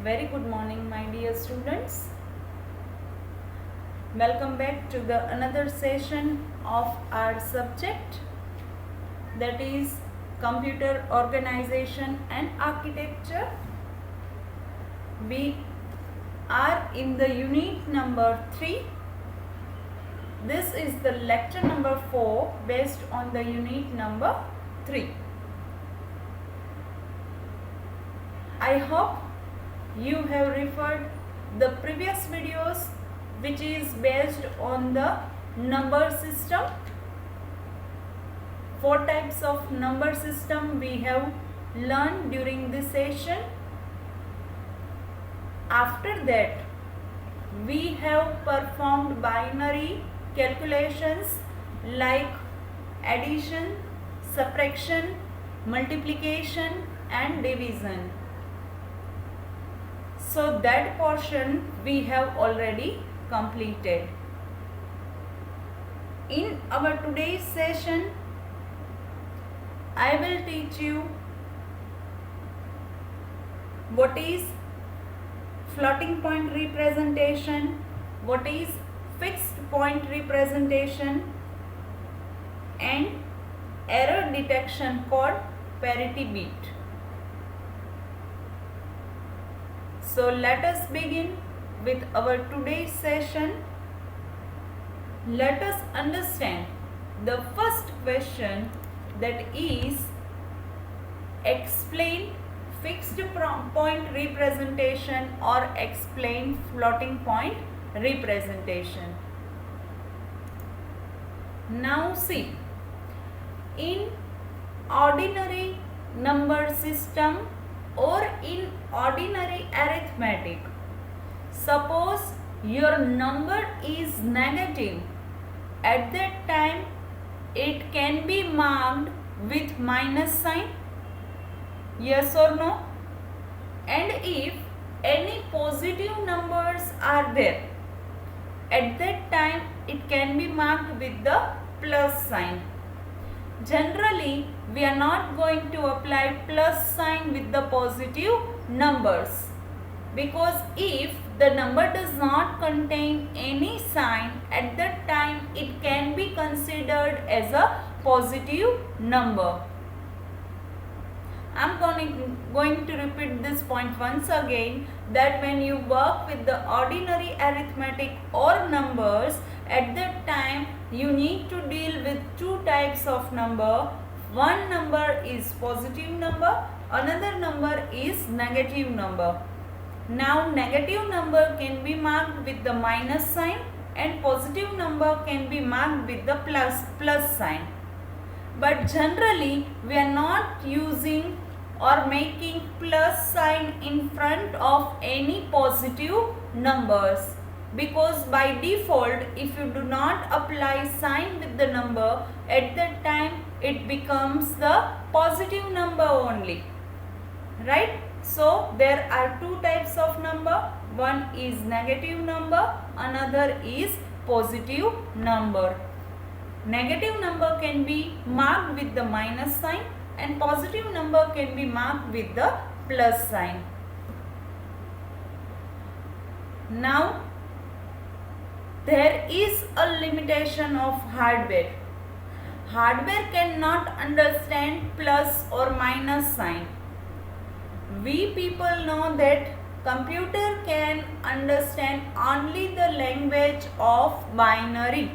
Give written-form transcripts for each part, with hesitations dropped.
Very good morning, my dear students. Welcome back to the another session of our subject, that is computer organization and architecture. We are in the unit number 3. This is the lecture number 4 based on the unit number 3. I hope you have referred the previous videos, which is based on the number system. 4 types of number system we have learned during this session. After that, we have performed binary calculations like addition, subtraction, multiplication and division. So that portion we have already completed. In our today's session, I will teach you what is floating point representation, what is fixed point representation, and error detection called parity bit. So let us begin with our today's session. Let us understand the first question, that is explain fixed point representation or explain floating point representation. Now see, in ordinary number system or in ordinary arithmetic, suppose your number is negative, at that time it can be marked with minus sign, yes or no? And if any positive numbers are there, at that time it can be marked with the plus sign. Generally, we are not going to apply plus sign with the positive numbers, because if the number does not contain any sign, at that time it can be considered as a positive number. I am going to repeat this point once again, that when you work with the ordinary arithmetic or numbers, at that time you need to deal with 2 types of number. One number is positive number, another number is negative number. Now negative number can be marked with the minus sign and positive number can be marked with the plus sign. But generally we are not using or making plus sign in front of any positive numbers, because by default if you do not apply sign with the number, at that time it becomes the positive number only, right? So there are 2 types of number, one is negative number, another is positive number. Negative number can be marked with the minus sign and positive number can be marked with the plus sign. Now there is a limitation of hardware. Hardware cannot understand plus or minus sign. We people know that computer can understand only the language of binary.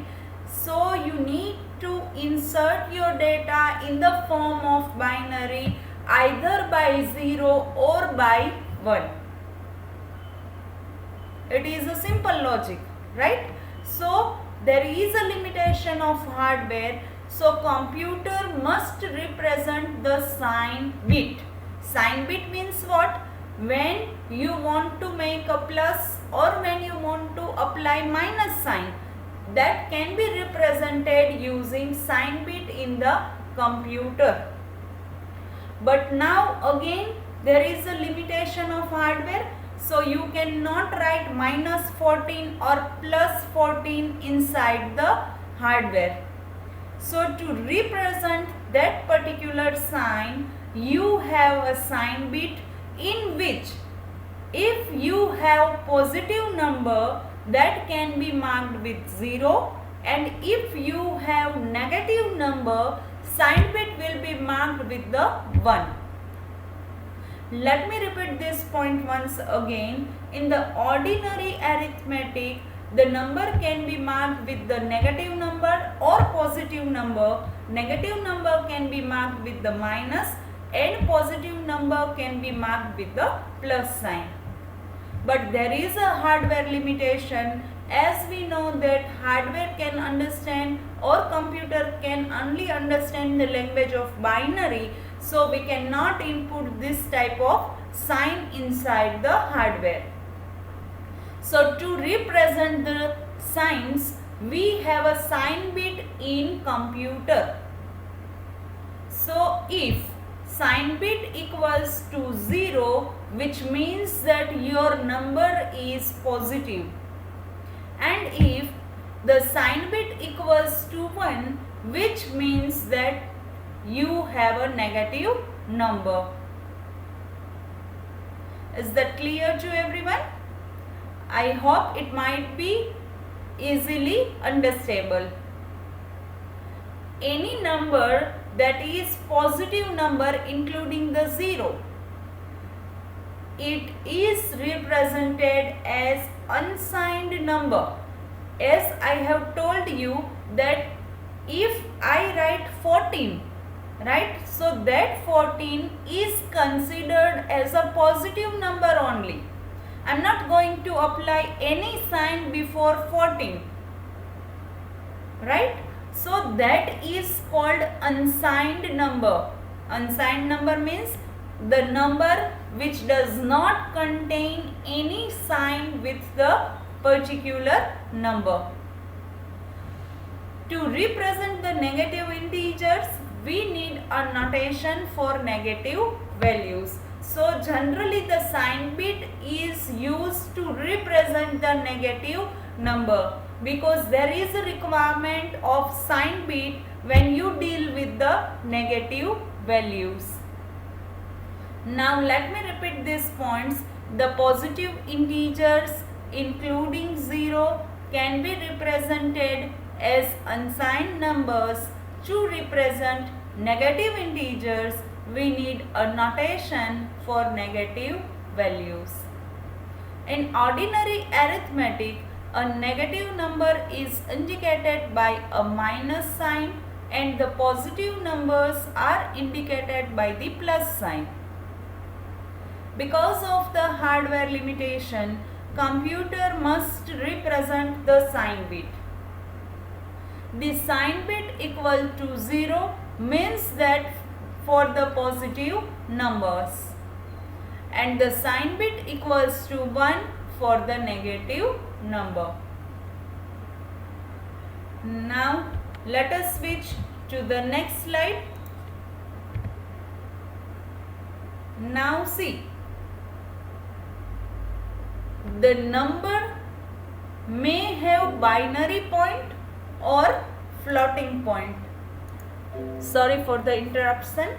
So you need to insert your data in the form of binary, either by 0 or by 1. It is a simple logic, right? So there is a limitation of hardware. So computer must represent the sign bit. Sign bit means what? When you want to make a plus or when you want to apply minus sign, that can be represented using sign bit in the computer. But now again there is a limitation of hardware. So you cannot write minus 14 or plus 14 inside the hardware. So to represent that particular sign, you have a sign bit in which if have positive number, that can be marked with 0, and if you have negative number, sign bit will be marked with the 1. Let me repeat this point once again. In the ordinary arithmetic, the number can be marked with the negative number or positive number. Negative number can be marked with the minus and positive number can be marked with the plus sign. But there is a hardware limitation, as we know that hardware can understand or computer can only understand the language of binary, so we cannot input this type of sign inside the hardware. So to represent the signs, we have a sign bit in computer. So if sign bit equals to 0, which means that your number is positive, and if the sign bit equals to 1, which means that you have a negative number. Is that clear to everyone? I hope it might be easily understandable. Any number that is positive number including the 0, it is represented as unsigned number. As I have told you that if I write 14, right, so that 14 is considered as a positive number only. I am not going to apply any sign before 14, right? So that is called unsigned number. Unsigned number means the number which does not contain any sign with the particular number. To represent the negative integers, we need a notation for negative values. So generally the sign bit is used to represent the negative number, because there is a requirement of sign bit when you deal with the negative values. Now let me repeat these points. The positive integers including 0 can be represented as unsigned numbers. To represent negative integers, we need a notation for negative values. In ordinary arithmetic, a negative number is indicated by a minus sign and the positive numbers are indicated by the plus sign. Because of the hardware limitation, computer must represent the sign bit. The sign bit equal to 0 means that for the positive numbers, and the sign bit equals to 1 for the negative number. Now let us switch to the next slide. Now see, the number may have binary point or floating point. Sorry for the interruption.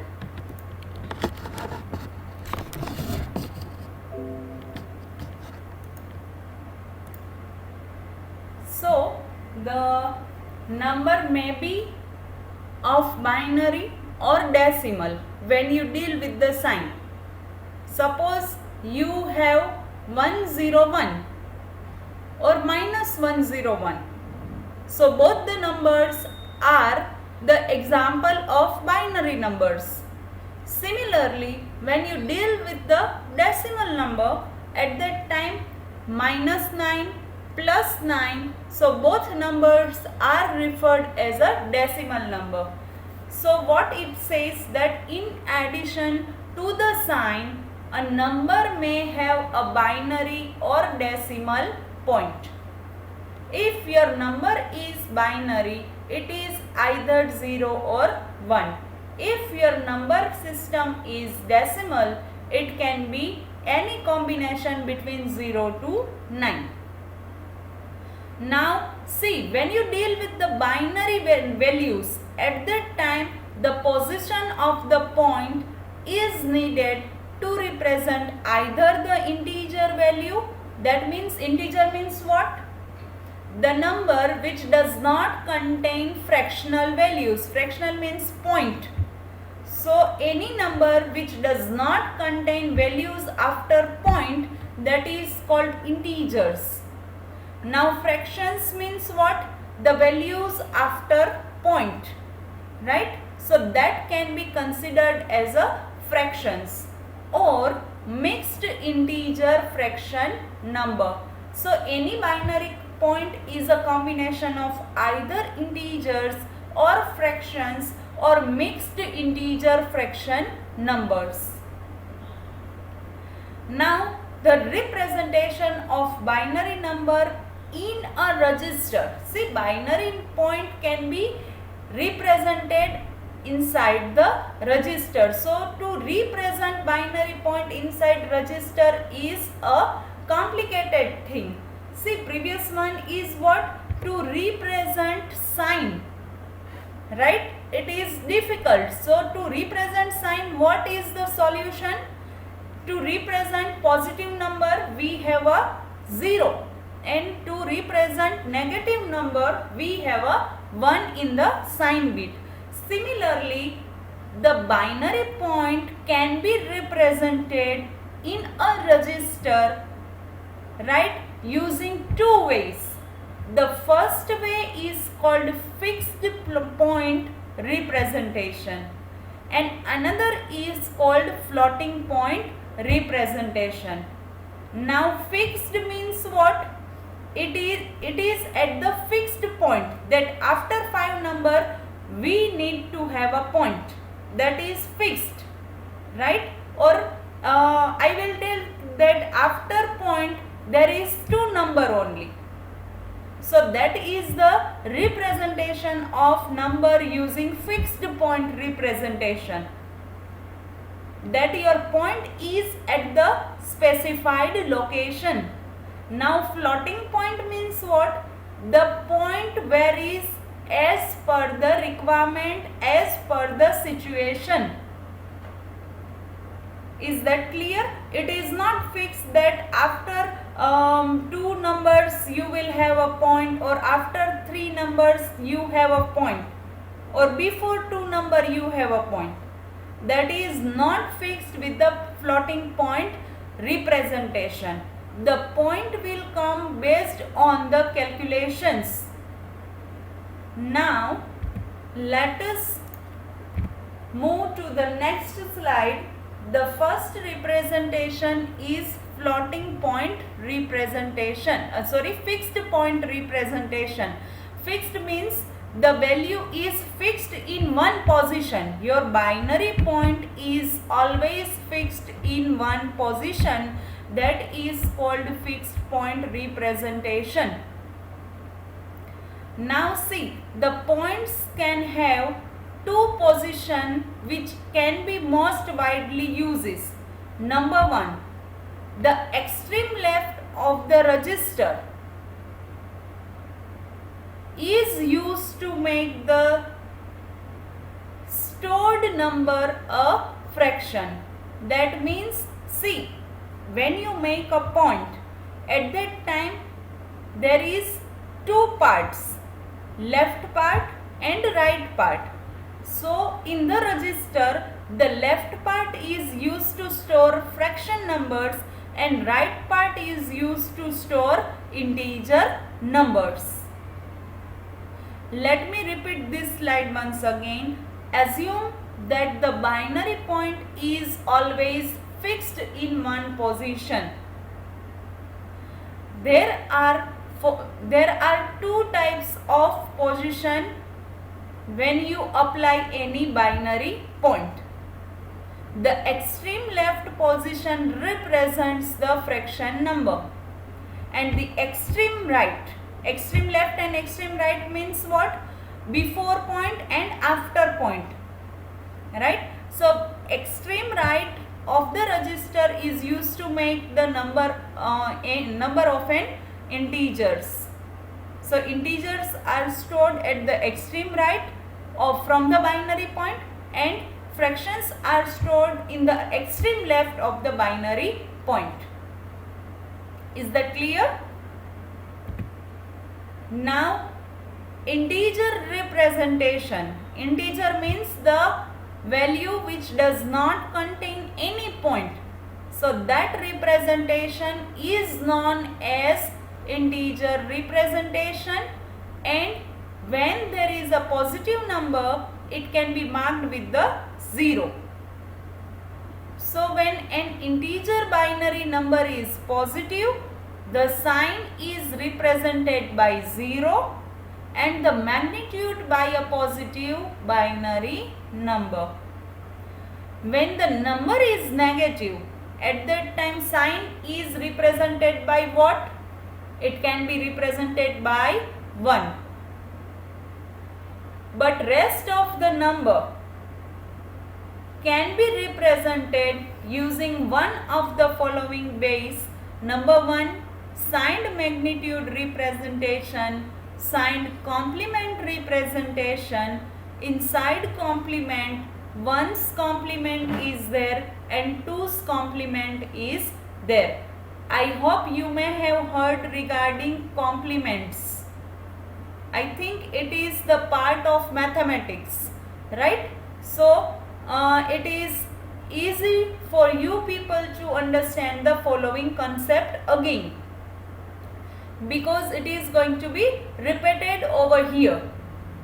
So the number may be of binary or decimal when you deal with the sign. Suppose you have 101 or minus 101. So both the numbers are the example of binary numbers. Similarly, when you deal with the decimal number, at that time minus 9 plus 9, so both numbers are referred as a decimal number. So what it says that in addition to the sign, a number may have a binary or decimal point. If your number is binary, it is either 0 or 1. If your number system is decimal, it can be any combination between 0 to 9. Now see, when you deal with the binary values, at that time the position of the point is needed to represent either the integer value That means integer means what? The number which does not contain fractional values. Fractional means point. So any number which does not contain values after point, that is called integers. Now fractions means what? The values after point, right? So that can be considered as a fractions or mixed integer fraction number. So any binary point is a combination of either integers or fractions or mixed integer fraction numbers. Now the representation of binary number in a register. See, binary point can be represented inside the register. So to represent binary point inside register is a complicated thing. See, previous one is what? To represent sign, right? It is difficult. So to represent sign, what is the solution? To represent positive number, we have a 0, and to represent negative number, we have a 1 in the sign bit. Similarly, the binary point can be represented in a register, right, using two ways. The first way is called fixed point representation and another is called floating point representation. Now fixed means what? It is at the fixed point, that after 5 number we need to have a point, that is fixed, right? Or I will tell that after point there is 2 number only. So that is the representation of number using fixed point representation, that your point is at the specified location. Now floating point means what? The point varies as per the requirement, as per the situation. Is that clear? It is not fixed that after 2 numbers you will have a point, or after 3 numbers you have a point, or before 2 number you have a point. That is not fixed with the floating point representation. The point will come based on the calculations. Now let us move to the next slide. The first representation is floating point representation. Fixed point representation. Fixed means the value is fixed in one position. Your binary point is always fixed in one position. That is called fixed point representation. Now see, the points can have two positions which can be most widely used. Number 1, the extreme left of the register is used to make the stored number a fraction. That means, see, when you make a point, at that time there is two parts, left part and right part. So in the register, the left part is used to store fraction numbers and right part is used to store integer numbers. Let me repeat this slide once again. Assume that the binary point is always fixed in one position. There are two types of position when you apply any binary point. The extreme left position represents the fraction number, and the extreme right, extreme left and extreme right means what? Before point and after point, right? So extreme right of the register is used to make the number of n integers. So integers are stored at the extreme right from the binary point, and fractions are stored in the extreme left of the binary point. Is that clear? Now, integer representation. Integer means the value which does not contain any point. So that representation is known as integer representation, and when there is a positive number, it can be marked with the 0. So when an integer binary number is positive, the sign is represented by 0 and the magnitude by a positive binary number. When the number is negative, at that time sign is represented by what? It can be represented by 1. But rest of the number can be represented using one of the following ways. Number 1, signed magnitude representation, signed complement representation. Inside complement, 1's complement is there and 2's complement is there. I hope you may have heard regarding complements. I think it is the part of mathematics, right? So, it is easy for you people to understand the following concept again, because it is going to be repeated over here,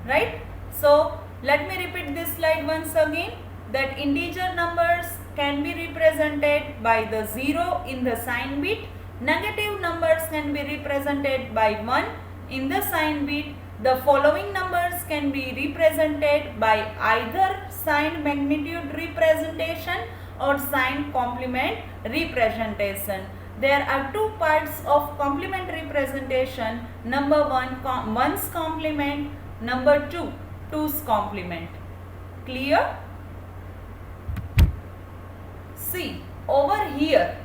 right? So, let me repeat this slide once again, that integer numbers can be represented by the 0 in the sign bit. Negative numbers can be represented by 1 in the sign bit. The following numbers can be represented by either signed magnitude representation or signed complement representation. There are two parts of complement representation. Number 1, 1's complement. Number 2, 2's complement. Clear? See, over here,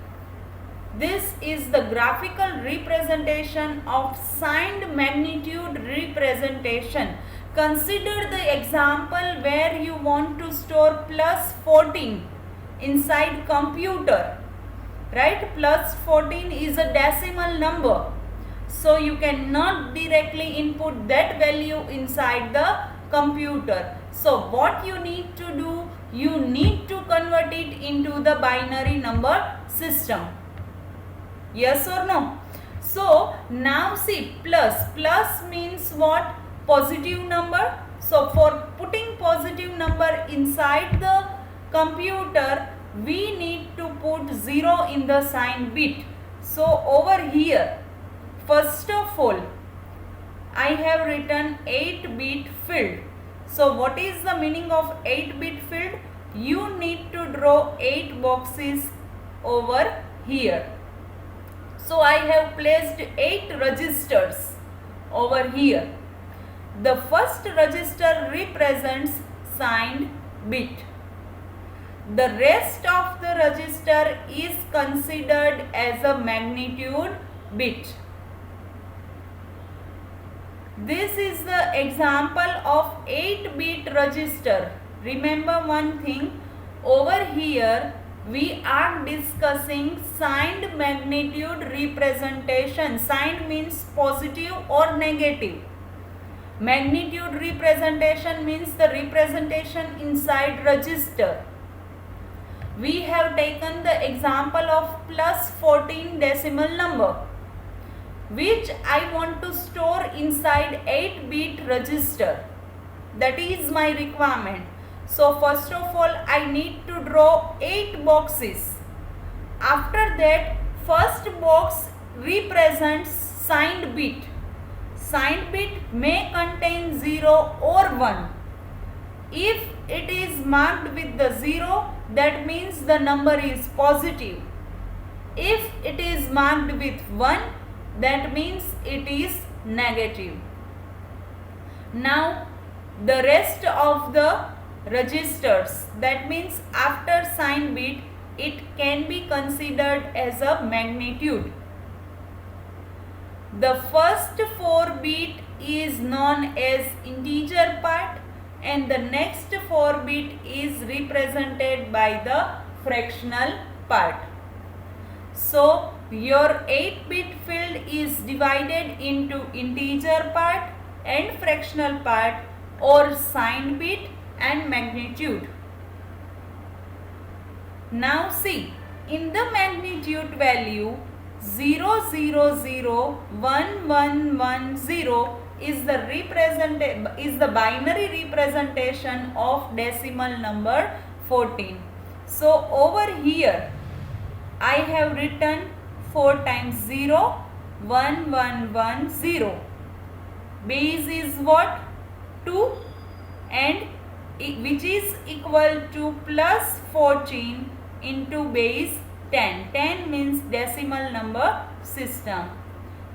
this is the graphical representation of signed magnitude representation. Consider the example where you want to store plus 14 inside computer, right? Plus 14 is a decimal number, so you cannot directly input that value inside the computer. So what you need to do, you need to convert it into the binary number system. Yes or no? So now see, plus means what? Positive number. So for putting positive number inside the computer, we need to put 0 in the sign bit. So over here, first of all, I have written 8-bit field. So what is the meaning of 8-bit field? You need to draw 8 boxes over here. So I have placed 8 registers over here. The first register represents signed bit. The rest of the register is considered as a magnitude bit. This is the example of 8-bit register. Remember one thing, over here we are discussing signed magnitude representation. Signed means positive or negative. Magnitude representation means the representation inside register. We have taken the example of plus 14 decimal number, which I want to store inside 8-bit register. That is my requirement. So first of all, I need to draw 8 boxes. After that, first box represents signed bit. Signed bit may contain 0 or 1. If it is marked with the 0, that means the number is positive. If it is marked with 1, that means it is negative. Now the rest of the registers, that means after sign bit, it can be considered as a magnitude. The first 4-bit is known as integer part and the next 4-bit is represented by the fractional part. So your 8-bit field is divided into integer part and fractional part, or signed bit and magnitude. Now see, in the magnitude value 0001110 is the binary representation of decimal number 14. So over here I have written 4 times 0, 1110. Base is what? 2, and which is equal to plus 14 into base 10. 10 means decimal number system.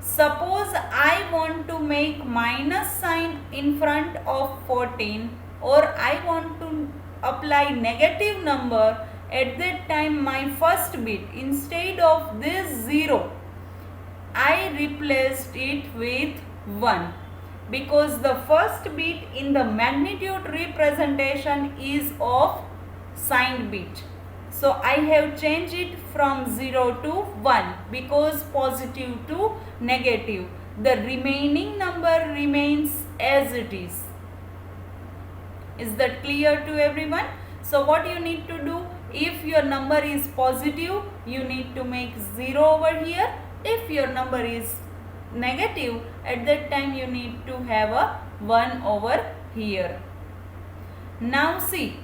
Suppose I want to make minus sign in front of 14, or I want to apply negative number. At that time my first bit, instead of this 0, I replaced it with 1, because the first bit in the magnitude representation is of signed bit. So I have changed it from 0 to 1, because positive to negative. The remaining number remains as it is. Is that clear to everyone? So what you need to do, if your number is positive, you need to make 0 over here. If your number is negative, at that time you need to have a 1 over here. Now see,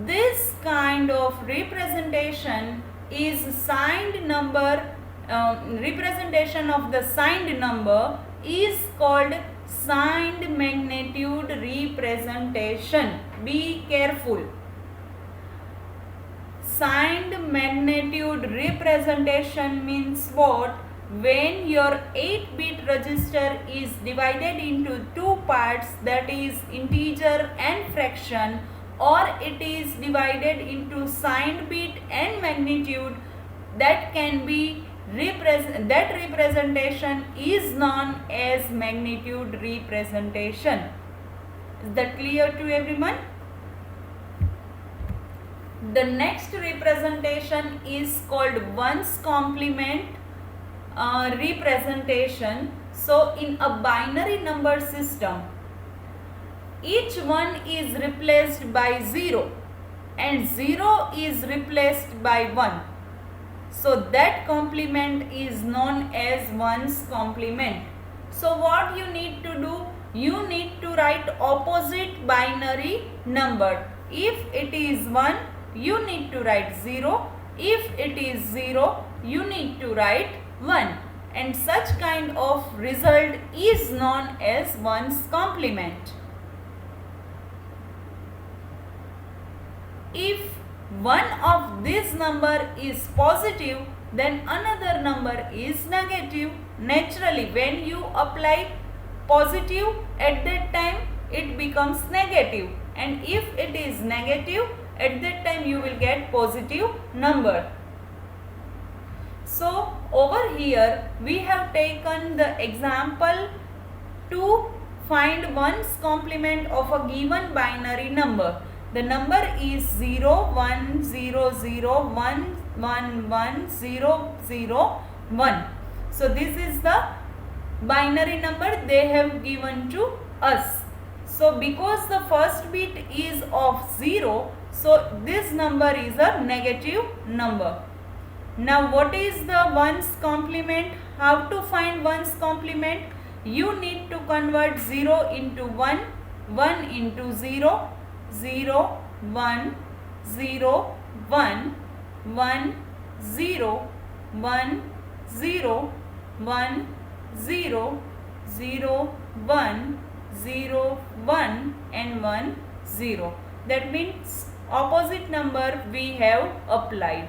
this kind of representation is signed number, representation of the signed number is called signed magnitude representation. Be careful. Signed magnitude representation means what? When your 8-bit register is divided into 2 parts, that is integer and fraction, or it is divided into signed bit and magnitude, that can be that representation is known as magnitude representation. Is that clear to everyone? The next representation is called ones complement representation. So in a binary number system, each one is replaced by 0 and 0 is replaced by 1. So that complement is known as ones complement. So what you need to do? You need to write opposite binary number. If it is 1, you need to write 0. If it is 0, you need to write 1. And such kind of result is known as ones complement. If one of this number is positive, then another number is negative. Naturally, when you apply positive, at that time it becomes negative, and if it is negative, at that time you will get positive number. So over here we have taken the example to find ones complement of a given binary number. The number is 0, 1, 0, 0, 1, 1, 1, 0, 0, 1. So this is the binary number they have given to us. So because the first bit is of 0, so this number is a negative number. Now what is the ones complement? How to find ones complement? You need to convert 0 into 1, 1 into 0, 0, 1, 0, 1, 1, 0, 1, 0, 1, 0, 0, 1, 0, 1 and 1, 0. That means opposite number we have applied.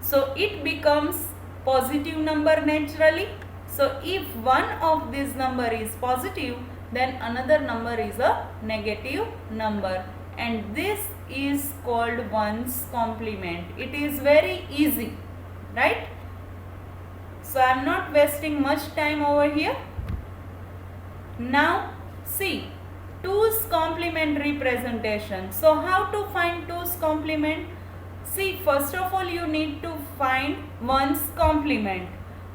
So it becomes positive number naturally. So if one of this number is positive, then another number is a negative number, and this is called ones complement. It is very easy, right? So I am not wasting much time over here. Now see, 2's complement representation. So how to find 2's complement? See, first of all you need to find one's complement.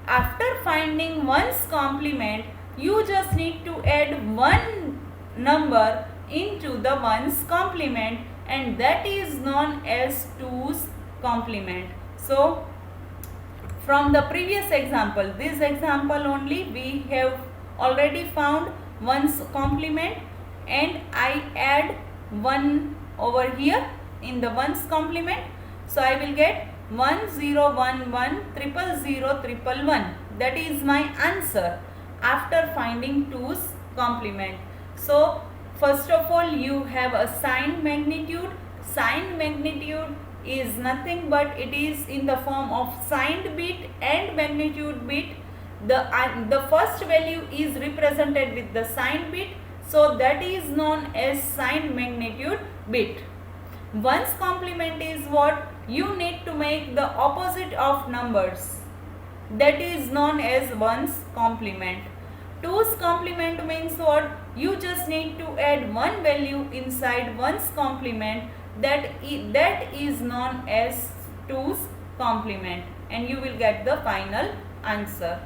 After finding one's complement, you just need to add one number into the one's complement, and that is known as 2's complement. So, from the previous example, this example only, we have already found one's complement, and I add 1 over here in the one's complement. So I will get 1011000111. That is my answer after finding 2's complement. So first of all, you have a signed magnitude. Signed magnitude is nothing but it is in the form of signed bit and magnitude bit. The first value is represented with the signed bit, so that is known as signed magnitude bit. One's complement is what? You need to make the opposite of numbers. That is known as one's complement. 2's complement means what? You just need to add one value inside one's complement. That is known as 2's complement, and you will get the final answer.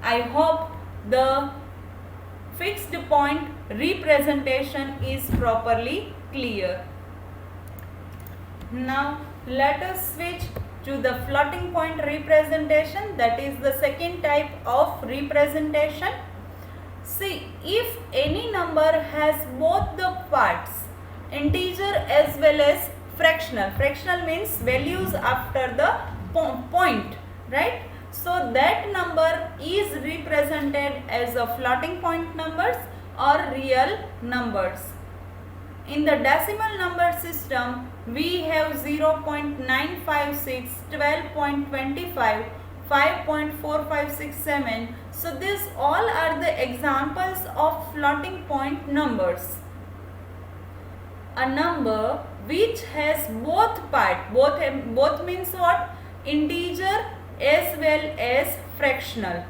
I hope the fixed point representation is properly clear. Now let us switch to the floating point representation, that is the second type of representation. See, if any number has both the parts, integer as well as fractional. Fractional means values after the point, right? So that number is represented as a floating point numbers or real numbers. In the decimal number system, we have 0.956, 12.25, 5.4567. So these all are the examples of floating point numbers. A number which has both means what? Integer as well as fractional.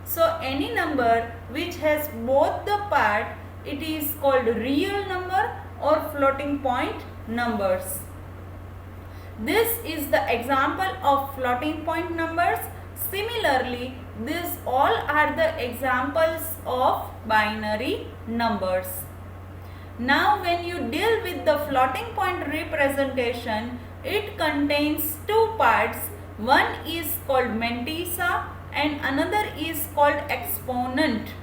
So any number which has both the part, it is called real number or floating point numbers. This is the example of floating point numbers. Similarly, these all are the examples of binary numbers. Now when you deal with the floating point representation, it contains two parts. One is called mantissa and another is called exponent.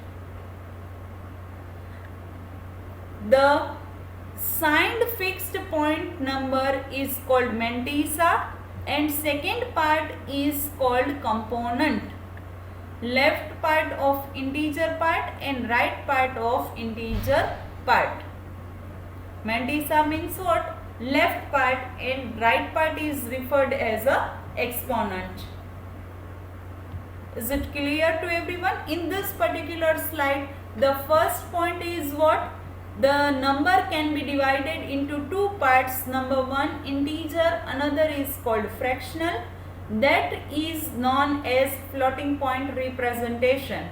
The signed fixed point number is called mantissa and second part is called component. Left part of integer part and right part of integer part. Mantissa means what? Left part, and right part is referred as a exponent. Is it clear to everyone? In this particular slide, the first point is what? The number can be divided into two parts. Number one, integer, another is called fractional. That is known as floating point representation.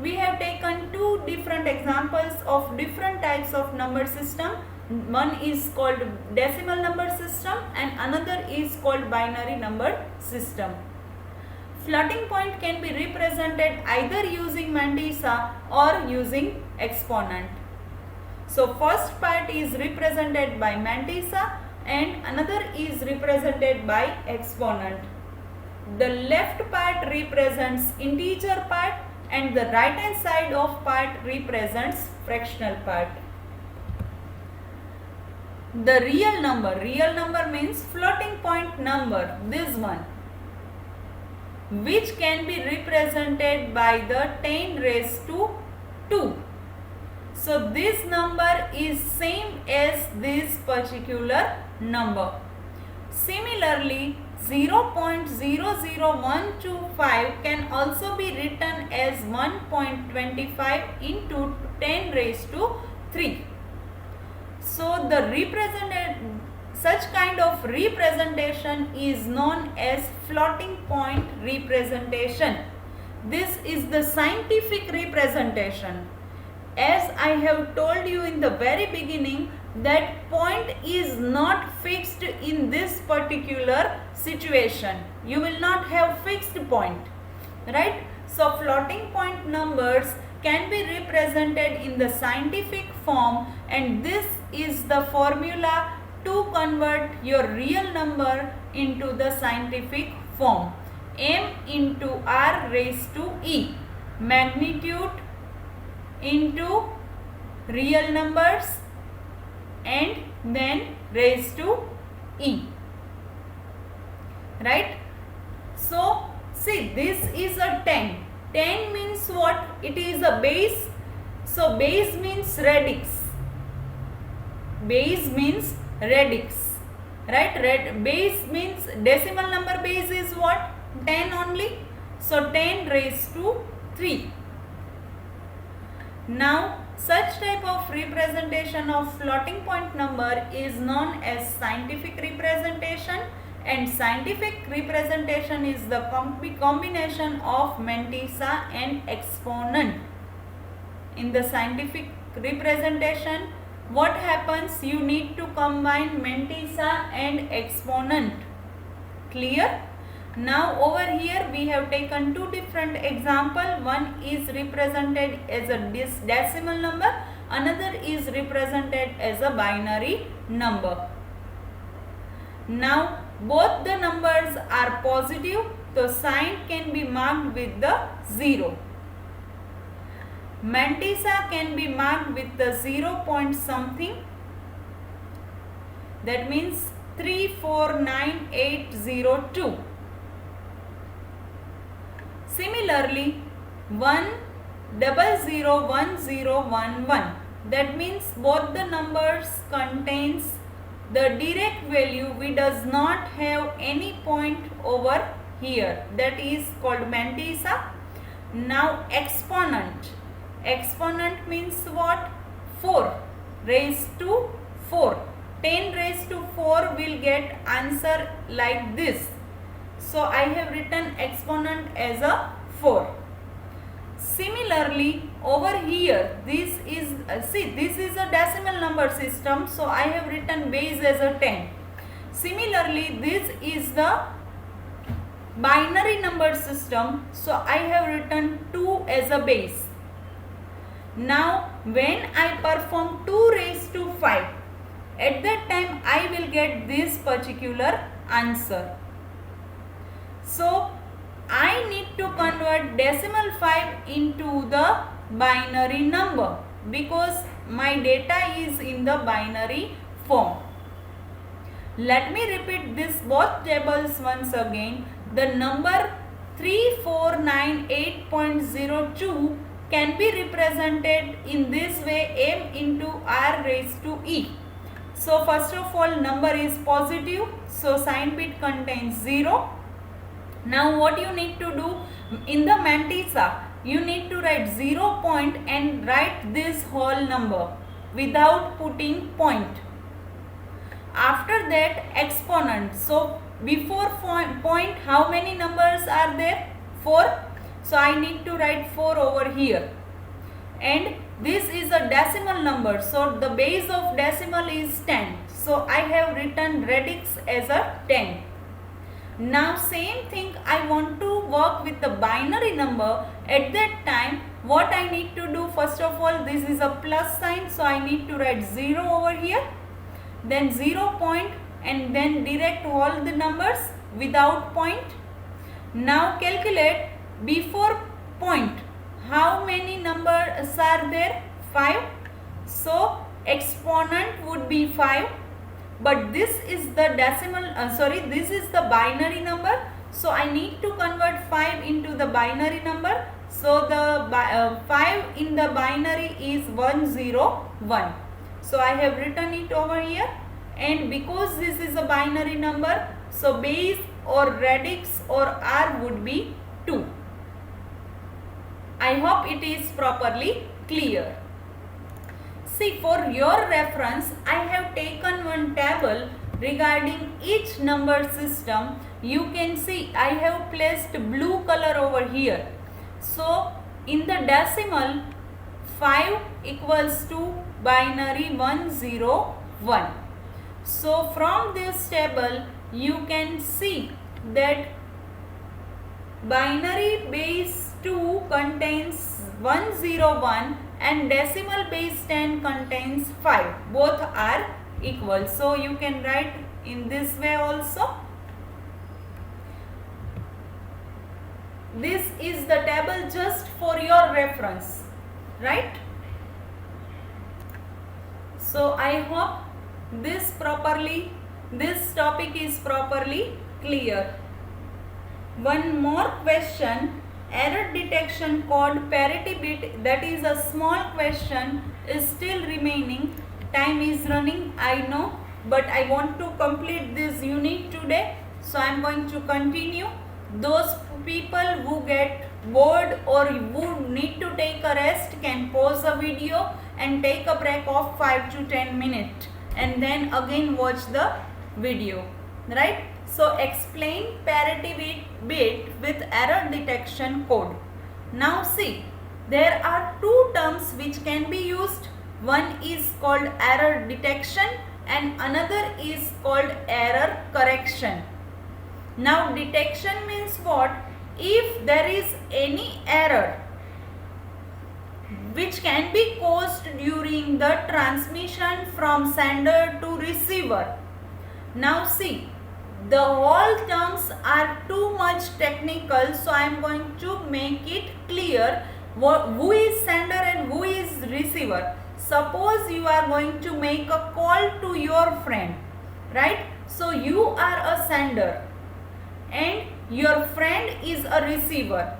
We have taken two different examples of different types of number system. One is called decimal number system and another is called binary number system. Floating point can be represented either using mantissa or using exponent. So first part is represented by mantissa and another is represented by exponent. The left part represents integer part and the right hand side of part represents fractional part. The real number means floating point number, this one, which can be represented by the 10 raised to 2. So this number is same as this particular number. Similarly, 0.00125 can also be written as 1.25 into 10 raised to 3. So the such kind of representation is known as floating point representation. This is the scientific representation. As I have told you in the very beginning, that point is not fixed in this particular situation. You will not have fixed point, right? So floating point numbers can be represented in the scientific form, and this is the formula to convert your real number into the scientific form. M into R raised to E, magnitude into real numbers and then raised to E, right? So see, this is a 10. 10 means what? It is a base. So base means radix. Base means radix, right? Base means decimal number base is what? 10 only. So 10 raised to 3. Now such type of representation of floating point number is known as scientific representation, and scientific representation is the combination of mantissa and exponent. In the scientific representation, what happens? You need to combine mantissa and exponent. Clear? Now over here we have taken two different examples. One is represented as a decimal number, another is represented as a binary number. Now both the numbers are positive, so sign can be marked with the 0. Mantissa can be marked with the 0 point something, that means 349802. Similarly 1001011, that means both the numbers contains the direct value, we does not have any point over here, that is called mantissa. Now exponent. Exponent means what? 4 raised to 4. 10 raised to 4 will get answer like this. So I have written exponent as a 4. Similarly over here, this is this is a decimal number system, so I have written base as a 10. Similarly this is the binary number system, so I have written 2 as a base. Now when I perform 2 raised to 5, at that time I will get this particular answer. So I need to convert decimal 5 into the binary number because my data is in the binary form. Let me repeat this both tables once again. The number 3498.02 can be represented in this way, M into R raised to E. So first of all, number is positive, so sign bit contains 0. Now what you need to do in the mantissa, you need to write 0 point and write this whole number without putting point. After that exponent, so before point how many numbers are there? 4. So I need to write 4 over here, and this is a decimal number, so the base of decimal is 10, so I have written radix as a 10. Now same thing, I want to work with the binary number. At that time what I need to do, first of all this is a plus sign, so I need to write 0 over here, then 0 point and then direct all the numbers without point. Now calculate before point how many numbers are there? 5. So exponent would be 5, but this is the decimal this is the binary number, so I need to convert 5 into the binary number. So the 5 in the binary is 101, so I have written it over here, and because this is a binary number, so base or radix or R would be 2. I hope it is properly clear. See, for your reference, I have taken one table regarding each number system. You can see I have placed blue color over here. So in the decimal, 5 equals to binary 105. 1. So from this table you can see that binary base 2 contains 101 and decimal base 10 contains 5. Both are equal. So you can write in this way also. This is the table just for your reference, right? So I hope this topic is properly clear. One more question, error detection code parity bit, that is a small question, is still remaining. Time is running, I know, but I want to complete this unit today, so I am going to continue. Those people who get bored or who need to take a rest can pause the video and take a break of 5 to 10 minutes and then again watch the video, right? So explain parity bit with error detection code. Now see, there are two terms which can be used. One is called error detection and another is called error correction. Now detection means what? If there is any error which can be caused during the transmission from sender to receiver. Now see, the whole terms are too much technical, so I am going to make it clear who is sender and who is receiver. Suppose you are going to make a call to your friend, right? So you are a sender and your friend is a receiver.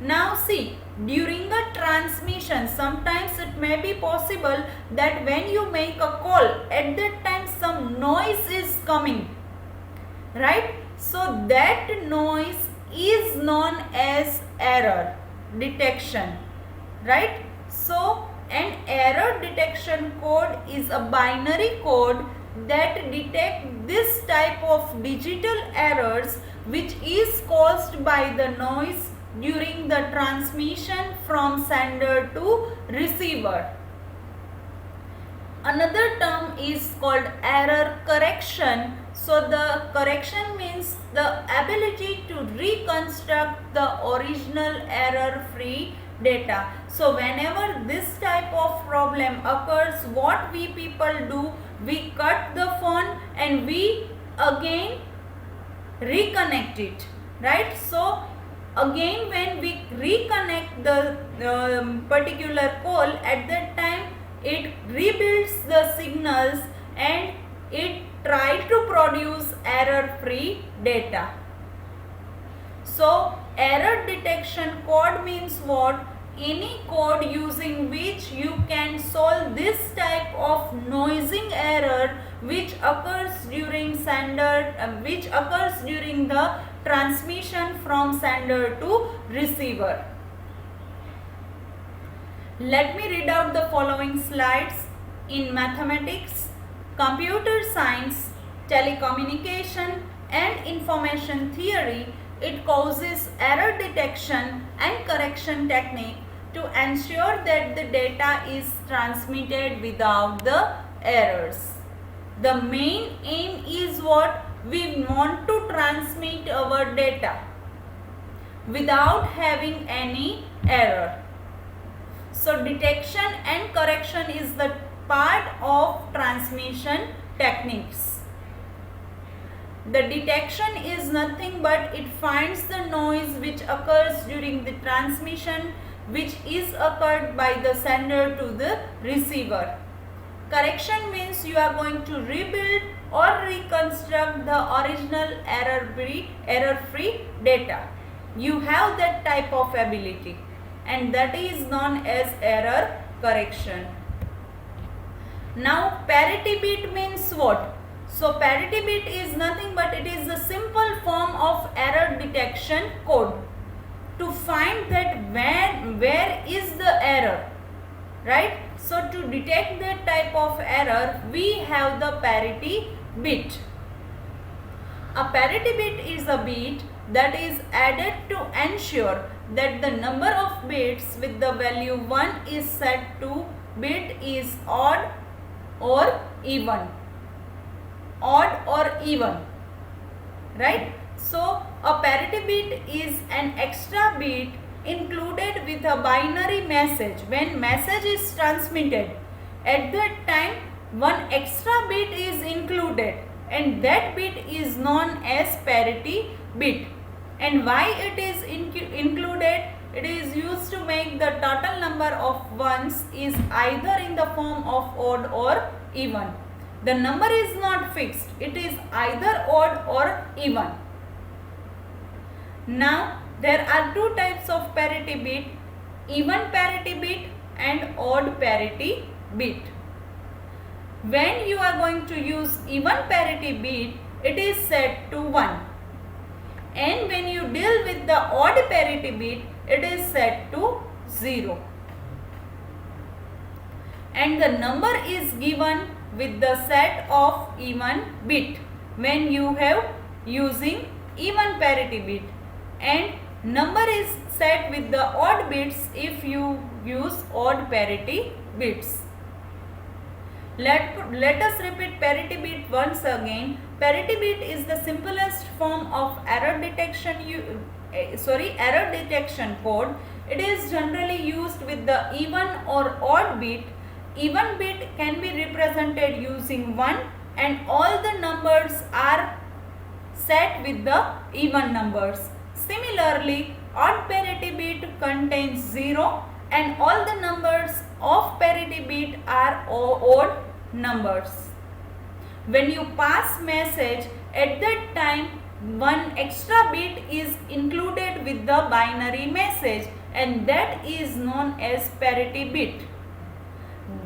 Now see, during the transmission, sometimes it may be possible that when you make a call, at that time some noise is coming, right? So that noise is known as error detection, right? So an error detection code is a binary code that detects this type of digital errors which is caused by the noise during the transmission from sender to receiver. Another term is called error correction. So the correction means the ability to reconstruct the original error-free data. So whenever this type of problem occurs, what we people do, we cut the phone and we again reconnect it, right? So again when we reconnect the particular call, at that time it rebuilds the signals and it tries to produce error-free data. So error detection code means what? Any code using which you can solve this type of noising error which occurs during the transmission from sender to receiver. Let me read out the following slides. In mathematics, computer science, telecommunication and information theory, it causes error detection and correction technique to ensure that the data is transmitted without the errors. The main aim is what? We want to transmit our data without having any error. So detection and correction is the part of transmission techniques. The detection is nothing but it finds the noise which occurs during the transmission which is occurred by the sender to the receiver. Correction means you are going to rebuild or reconstruct the original error-free data. You have that type of ability and that is known as error correction. Now parity bit means what? So parity bit is nothing but it is a simple form of error detection code to find that where is the error, right? So to detect that type of error, we have the parity bit. A parity bit is a bit that is added to ensure that the number of bits with the value 1 is set to bit is odd or even, odd or even, right? So a parity bit is an extra bit included with a binary message. When message is transmitted, at that time one extra bit is included and that bit is known as parity bit. And why it is included? It is used to make the total number of ones is either in the form of odd or even. The number is not fixed. It is either odd or even. Now there are two types of parity bit, even parity bit and odd parity bit. When you are going to use even parity bit, it is set to 1. And when you deal with the odd parity bit, it is set to 0. And the number is given with the set of even bit when you have using even parity bit, and number is set with the odd bits if you use odd parity bits. Let us repeat parity bit once again. Parity bit is the simplest form of error detection code. It is generally used with the even or odd bit. Even bit can be represented using 1 and all the numbers are set with the even numbers. Similarly, odd parity bit contains 0 and all the numbers of parity bit are odd numbers. When you pass message, at that time one extra bit is included with the binary message and that is known as parity bit.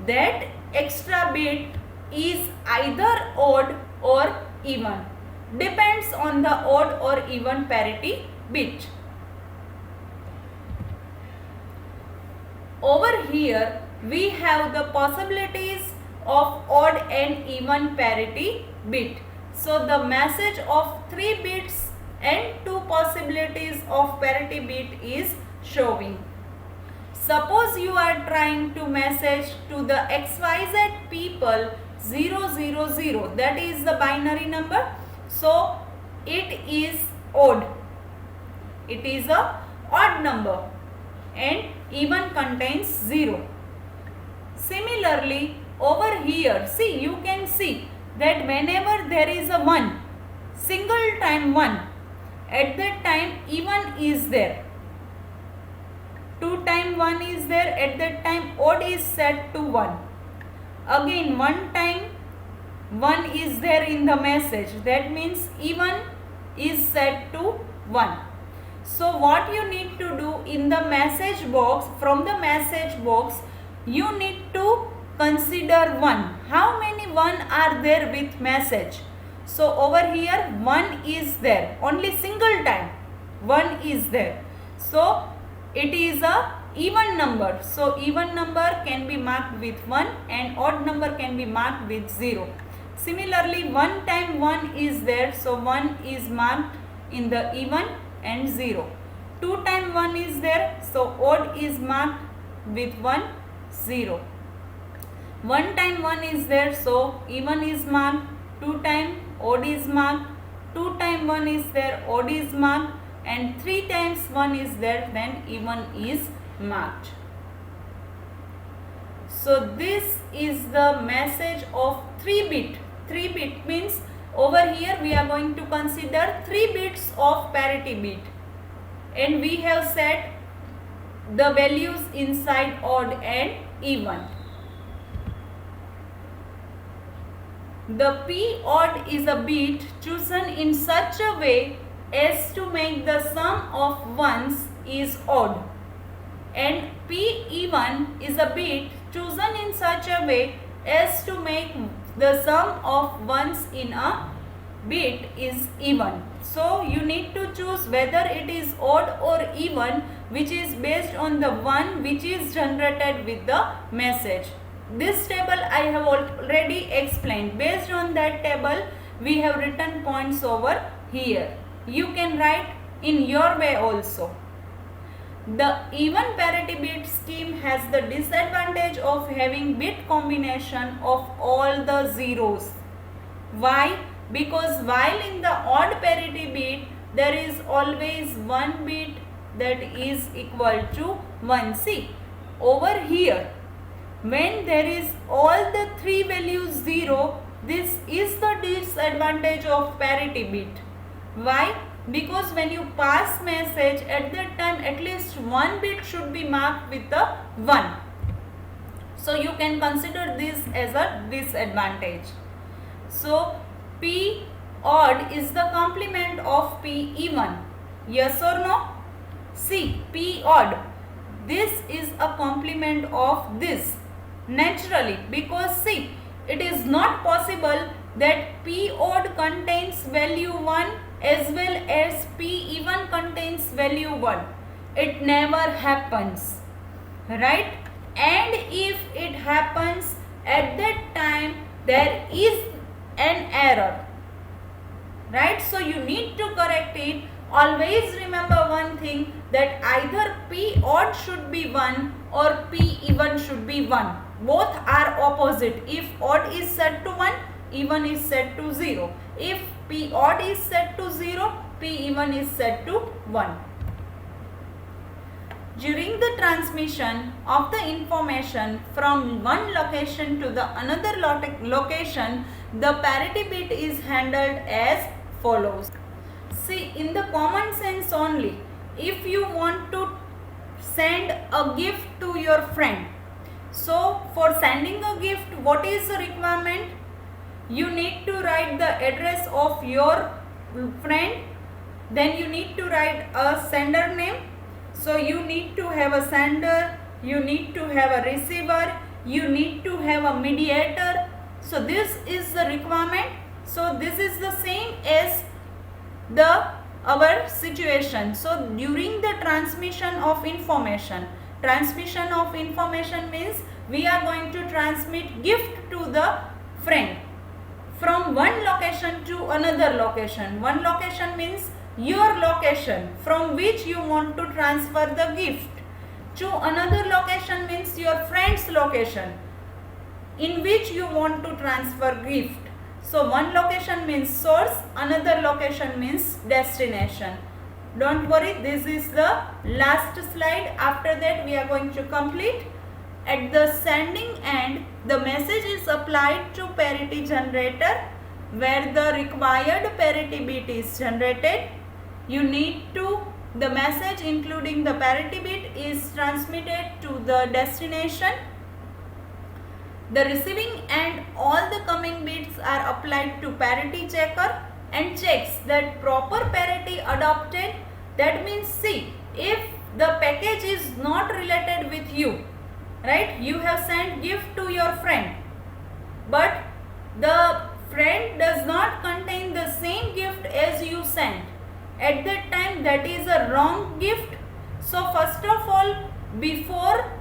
That extra bit is either odd or even, depends on the odd or even parity bit. Over here we have the possibilities of odd and even parity bit. So the message of 3 bits and 2 possibilities of parity bit is showing. Suppose you are trying to message to the XYZ people 000, that is the binary number. So it is odd. It is a odd number and even contains 0. Similarly, over here, see, you can see that whenever there is a 1, single time 1, at that time even is there. 2 time 1 is there, at that time odd is set to 1. Again 1 time 1 is there in the message, that means even is set to 1. So what you need to do in the message box, from the message box you need to consider 1. How many 1 are there with message? So over here 1 is there, only single time 1 is there. So it is a even number. So even number can be marked with 1 and odd number can be marked with 0. Similarly 1 time 1 is there, so 1 is marked in the even and 0. 2 time 1 is there, so odd is marked with 1, 0. 1 time 1 is there, so even is marked. 2 time odd is marked. 2 time 1 is there, odd is marked. And 3 times 1 is there, then even is marked. So this is the message of 3 bit. 3 bit means over here we are going to consider 3 bits of parity bit. And we have set the values inside odd and even. The P odd is a bit chosen in such a way as to make the sum of ones is odd, and P even is a bit chosen in such a way as to make the sum of ones in a bit is even. So you need to choose whether it is odd or even, which is based on the one which is generated with the message. This table I have already explained. Based on that table we have written points over here. You can write in your way also. The even parity bit scheme has the disadvantage of having bit combination of all the zeros. Why? Because while in the odd parity bit there is always one bit that is equal to 1. See, over here when there is all the three values 0, this is the disadvantage of parity bit. Why? Because when you pass message, at that time at least one bit should be marked with the 1. So you can consider this as a disadvantage. So P odd is the complement of P even. Yes or no? See, P odd, this is a complement of this naturally, because see, it is not possible that P odd contains value 1 as well as P even contains value 1. It never happens, right? And if it happens, at that time there is an error, right? So you need to correct it. Always remember one thing, that either P odd should be 1 or P even should be 1. Both are opposite. If odd is set to 1, even is set to 0. If P odd is set to 0, P even is set to 1. During the transmission of the information from one location to the another location, the parity bit is handled as follows. See, in the common sense only, if you want to send a gift to your friend, so for sending a gift, what is the requirement? You need to write the address of your friend, then you need to write a sender name. So you need to have a sender, you need to have a receiver, you need to have a mediator. So this is the requirement. So this is the same as our situation. So during the transmission of information means we are going to transmit gift to the friend from one location to another location. One location means your location from which you want to transfer the gift. To another location means your friend's location in which you want to transfer gift. So one location means source, another location means destination. Don't worry, this is the last slide. After that we are going to complete. At the sending end, the message is applied to parity generator where the required parity bit is generated. You need to, the message including the parity bit is transmitted to the destination. The receiving end, all the coming bits are applied to parity checker and checks that proper parity adopted. That means, see, if the package is not related with you, right? You have sent gift to your friend, but the friend does not contain the same gift as you sent. At that time, that is a wrong gift. So first of all, before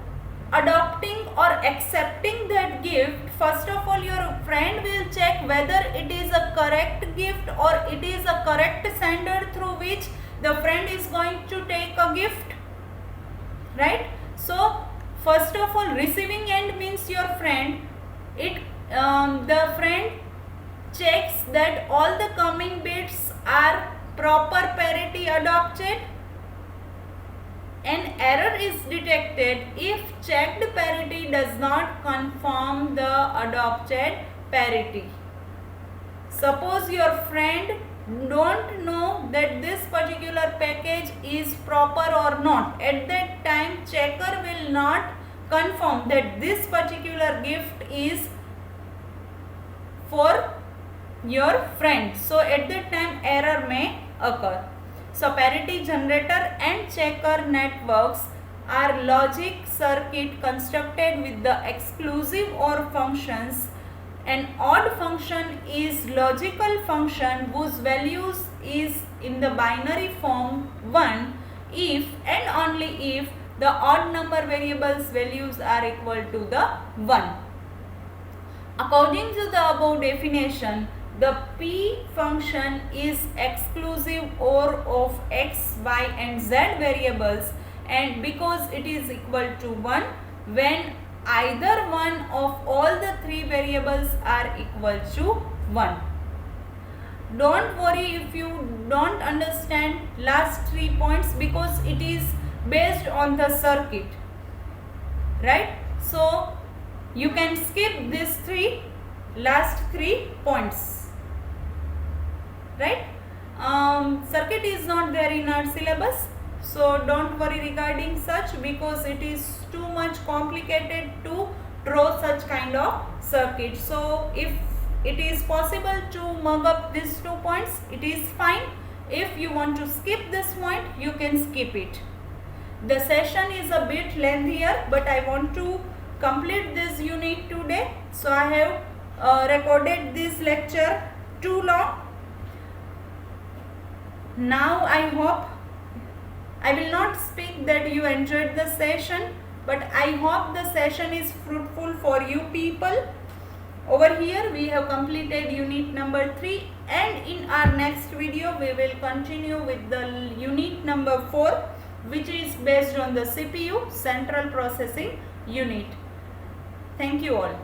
adopting or accepting that gift, first of all your friend will check whether it is a correct gift or it is a correct sender through which the friend is going to take a gift, right? So first of all, receiving end means your friend. The friend checks that all the coming bits are proper parity adopted. An error is detected if checked parity does not confirm the adopted parity. Suppose your friend don't know that this particular package is proper or not. At that time, checker will not confirm that this particular gift is for your friend. So at that time, error may occur. So parity generator and checker networks are logic circuit constructed with the exclusive OR functions. An odd function is logical function whose values is in the binary form 1 if and only if the odd number variables values are equal to the 1. According to the above definition, the P function is exclusive OR of x, y and z variables and because it is equal to 1 when either one of all the three variables are equal to 1. Don't worry if you don't understand last 3 points because it is based on the circuit, right? So you can skip these last 3 points, right? Circuit is not there in our syllabus, so don't worry regarding such because it is too much complicated to draw such kind of circuit. So if it is possible to mug up these 2 points, it is fine. If you want to skip this point, you can skip it. The session is a bit lengthier, but I want to complete this unit today, so I have recorded this lecture too long. Now I hope, I will not speak that you enjoyed the session, but I hope the session is fruitful for you people. Over here we have completed unit number 3, and in our next video we will continue with the unit number 4, which is based on the CPU, Central Processing Unit. Thank you all.